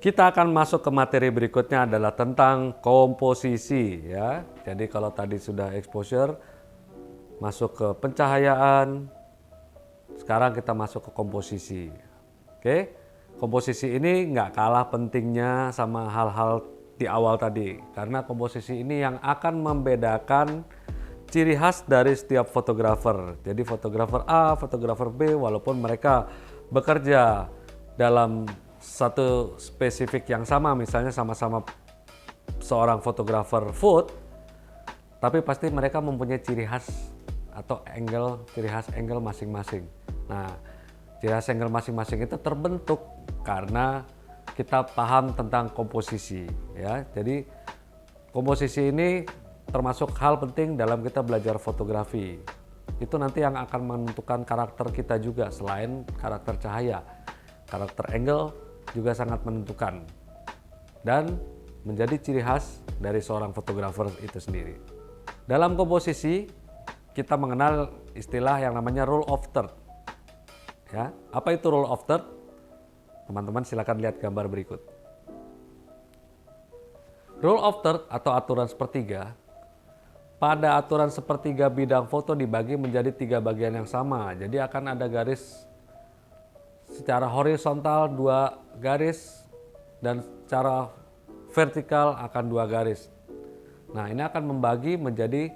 Kita akan masuk ke materi berikutnya adalah tentang komposisi ya. Jadi kalau tadi sudah exposure, masuk ke pencahayaan, sekarang kita masuk ke komposisi. Oke, komposisi ini nggak kalah pentingnya sama hal-hal di awal tadi, karena komposisi ini yang akan membedakan ciri khas dari setiap fotografer. Jadi fotografer A, fotografer B, walaupun mereka bekerja dalam satu spesifik yang sama, misalnya sama-sama seorang fotografer food, tapi pasti mereka mempunyai ciri khas atau ciri khas angle masing-masing. Nah, ciri khas angle masing-masing itu terbentuk karena kita paham tentang komposisi ya. Jadi komposisi ini termasuk hal penting dalam kita belajar fotografi. Itu nanti yang akan menentukan karakter kita juga, selain karakter cahaya. Karakter angle juga sangat menentukan dan menjadi ciri khas dari seorang fotografer itu sendiri. Dalam komposisi kita mengenal istilah yang namanya rule of third. Ya, apa itu rule of third? Teman-teman silakan lihat gambar berikut. Rule of third atau aturan sepertiga. Pada aturan sepertiga bidang foto dibagi menjadi 3 bagian yang sama. Jadi akan ada garis secara horizontal 2 garis dan secara vertikal akan 2 garis. Nah, ini akan membagi menjadi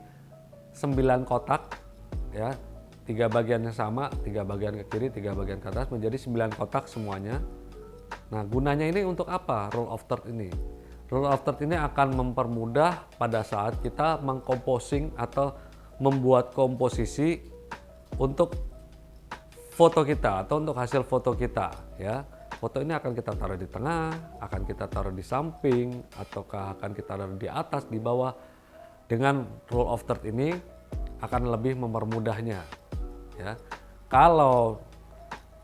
9 kotak ya. 3 bagian yang sama, 3 bagian ke kiri, 3 bagian ke atas menjadi 9 kotak semuanya. Nah, gunanya ini untuk apa rule of third ini? Rule of third ini akan mempermudah pada saat kita mengkomposing atau membuat komposisi untuk foto kita atau untuk hasil foto kita ya. Foto ini akan kita taruh di tengah, akan kita taruh di samping, ataukah akan kita taruh di atas, di bawah. Dengan rule of third ini akan lebih mempermudahnya ya. Kalau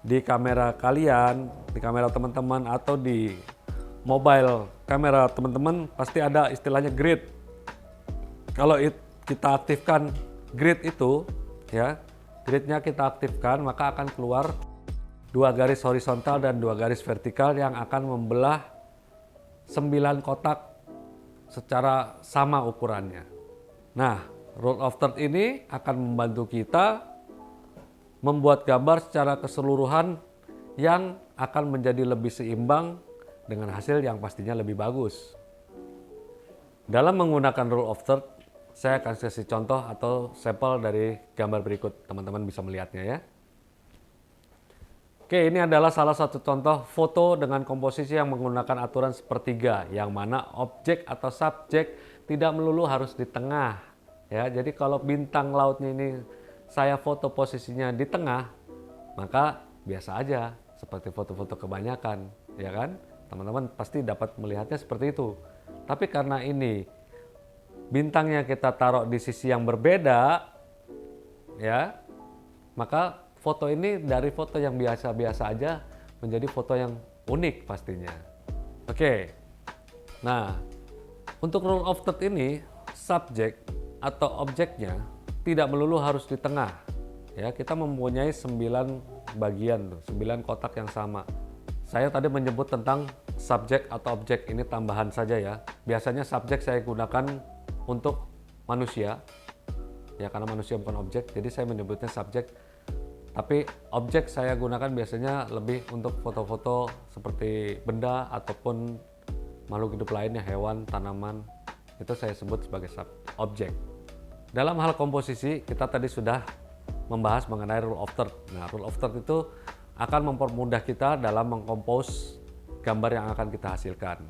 di kamera kalian, di kamera teman-teman atau di mobile kamera teman-teman pasti ada istilahnya grid. Kalau kita aktifkan grid itu ya, gridnya kita aktifkan, maka akan keluar 2 garis horizontal dan 2 garis vertikal yang akan membelah 9 kotak secara sama ukurannya. Nah, rule of third ini akan membantu kita membuat gambar secara keseluruhan yang akan menjadi lebih seimbang dengan hasil yang pastinya lebih bagus. Dalam menggunakan rule of third, saya akan kasih contoh atau sampel dari gambar berikut, teman-teman bisa melihatnya ya. Oke, ini adalah salah satu contoh foto dengan komposisi yang menggunakan aturan sepertiga, yang mana objek atau subjek tidak melulu harus di tengah. Ya, jadi kalau bintang lautnya ini saya foto posisinya di tengah, maka biasa aja, seperti foto-foto kebanyakan, ya kan? Teman-teman pasti dapat melihatnya seperti itu. Tapi karena ini bintangnya kita taruh di sisi yang berbeda, ya, maka foto ini dari foto yang biasa-biasa aja menjadi foto yang unik pastinya. Oke, nah untuk rule of third ini, subjek atau objeknya tidak melulu harus di tengah. Ya, kita mempunyai 9 bagian tuh, 9 kotak yang sama. Saya tadi menyebut tentang subjek atau objek, ini tambahan saja ya. Biasanya subjek saya gunakan untuk manusia, ya karena manusia bukan objek, jadi saya menyebutnya subjek. Tapi objek saya gunakan biasanya lebih untuk foto-foto seperti benda ataupun makhluk hidup lainnya, hewan, tanaman, itu saya sebut sebagai objek. Dalam hal komposisi, kita tadi sudah membahas mengenai rule of third. Nah, rule of third itu akan mempermudah kita dalam mengkompos gambar yang akan kita hasilkan.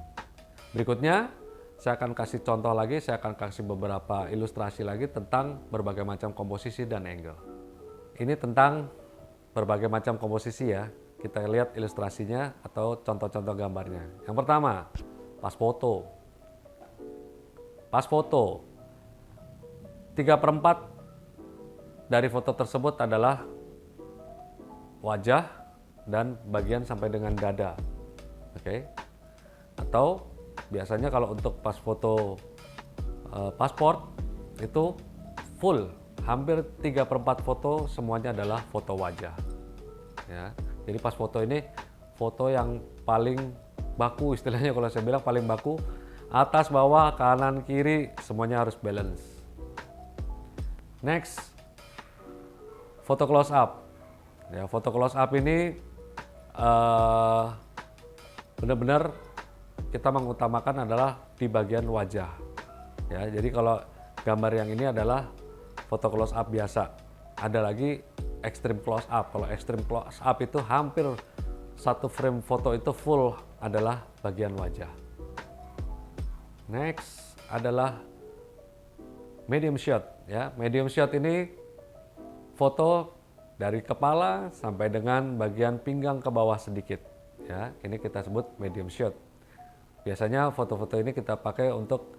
Berikutnya, saya akan kasih contoh lagi, saya akan kasih beberapa ilustrasi lagi tentang berbagai macam komposisi dan angle. Ini tentang berbagai macam komposisi ya. Kita lihat ilustrasinya atau contoh-contoh gambarnya. Yang pertama, pas foto. Pas foto. 3/4 dari foto tersebut adalah wajah dan bagian sampai dengan dada. Oke. Atau biasanya kalau untuk pas foto paspor itu full, hampir 3/4 foto semuanya adalah foto wajah. Ya. Jadi pas foto ini foto yang paling baku istilahnya, kalau saya bilang paling baku. Atas, bawah, kanan, kiri, semuanya harus balance. Next, foto close up. Ya, foto close up ini benar-benar kita mengutamakan adalah di bagian wajah. Ya, jadi kalau gambar yang ini adalah foto close up biasa. Ada lagi extreme close up. Kalau extreme close up itu hampir satu frame foto itu full adalah bagian wajah. Next adalah medium shot. Ya, medium shot ini foto dari kepala sampai dengan bagian pinggang ke bawah sedikit. Ya, ini kita sebut medium shot. Biasanya foto-foto ini kita pakai untuk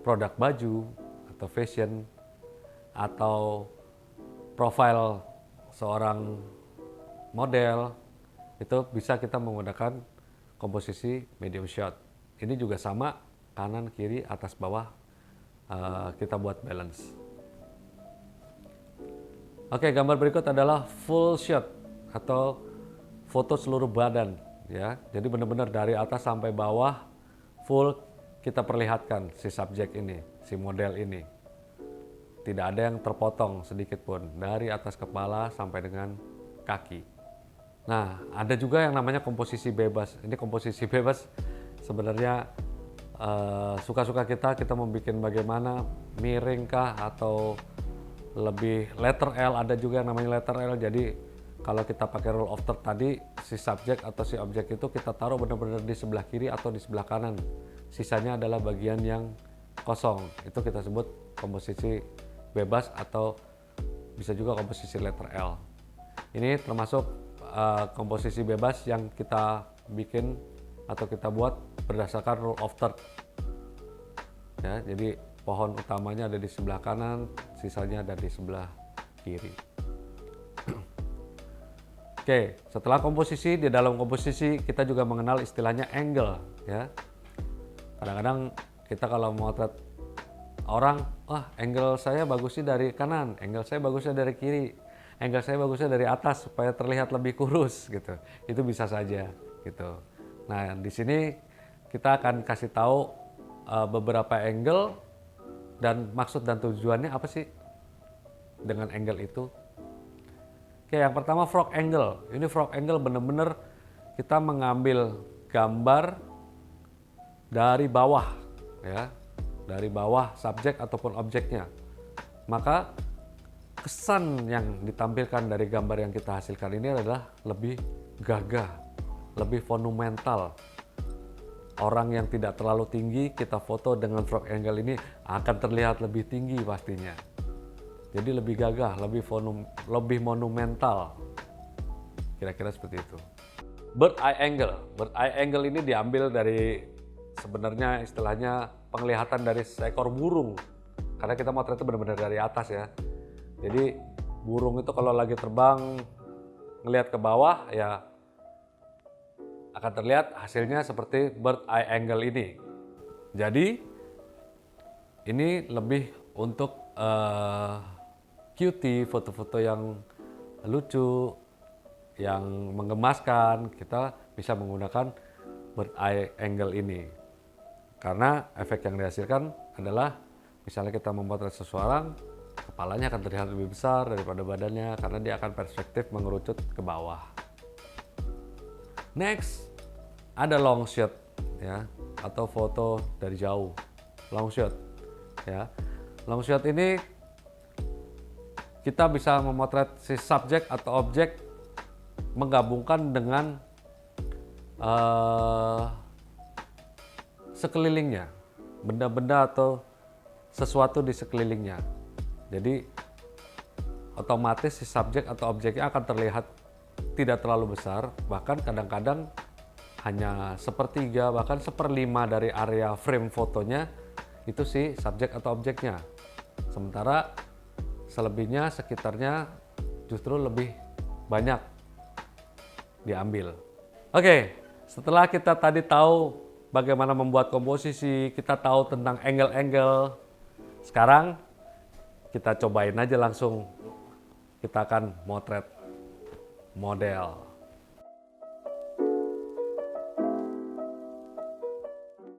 produk baju atau fashion atau profile seorang model, itu bisa kita menggunakan komposisi medium shot. Ini juga sama, kanan, kiri, atas, bawah, kita buat balance. Oke, gambar berikut adalah full shot atau foto seluruh badan. Ya, jadi benar-benar dari atas sampai bawah full kita perlihatkan si subjek ini, si model ini. Tidak ada yang terpotong sedikit pun dari atas kepala sampai dengan kaki. Nah, ada juga yang namanya komposisi bebas. Ini komposisi bebas sebenarnya suka-suka kita membuat bagaimana, miringkah atau lebih letter L. Ada juga yang namanya letter L. Jadi kalau kita pakai rule of third tadi, si subjek atau si objek itu kita taruh benar-benar di sebelah kiri atau di sebelah kanan. Sisanya adalah bagian yang kosong. Itu kita sebut komposisi bebas atau bisa juga komposisi letter L. Ini termasuk komposisi bebas yang kita bikin atau kita buat berdasarkan rule of third. Ya, jadi pohon utamanya ada di sebelah kanan, sisanya ada di sebelah kiri. Oke, setelah komposisi, di dalam komposisi kita juga mengenal istilahnya angle. Ya, kadang-kadang kita kalau motret orang, wah angle saya bagusnya dari kanan, angle saya bagusnya dari kiri, angle saya bagusnya dari atas supaya terlihat lebih kurus gitu. Itu bisa saja gitu. Nah, di sini kita akan kasih tahu beberapa angle dan maksud dan tujuannya apa sih dengan angle itu. Oke, yang pertama frog angle. Ini frog angle benar-benar kita mengambil gambar dari bawah, ya, dari bawah subjek ataupun objeknya. Maka kesan yang ditampilkan dari gambar yang kita hasilkan ini adalah lebih gagah, lebih monumental. Orang yang tidak terlalu tinggi kita foto dengan frog angle ini akan terlihat lebih tinggi pastinya. Jadi lebih gagah, lebih monumental. Kira-kira seperti itu. Bird eye angle. Bird eye angle ini diambil dari sebenarnya istilahnya penglihatan dari seekor burung. Karena kita motret itu benar-benar dari atas ya. Jadi burung itu kalau lagi terbang ngelihat ke bawah ya akan terlihat hasilnya seperti bird eye angle ini. Jadi ini lebih untuk cutie, foto-foto yang lucu, yang menggemaskan, kita bisa menggunakan bird eye angle ini. Karena efek yang dihasilkan adalah misalnya kita memotret seseorang, kepalanya akan terlihat lebih besar daripada badannya karena dia akan perspektif mengerucut ke bawah. Next, ada long shot ya, atau foto dari jauh. Long shot ya. Long shot ini kita bisa memotret si subjek atau objek menggabungkan dengan sekelilingnya, benda-benda atau sesuatu di sekelilingnya. Jadi otomatis si subjek atau objeknya akan terlihat tidak terlalu besar, bahkan kadang-kadang hanya sepertiga bahkan seperlima dari area frame fotonya itu si subjek atau objeknya. Sementara selebihnya sekitarnya justru lebih banyak diambil. Oke, setelah kita tadi tahu bagaimana membuat komposisi, kita tahu tentang angle-angle. Sekarang kita cobain aja langsung. Kita akan motret model.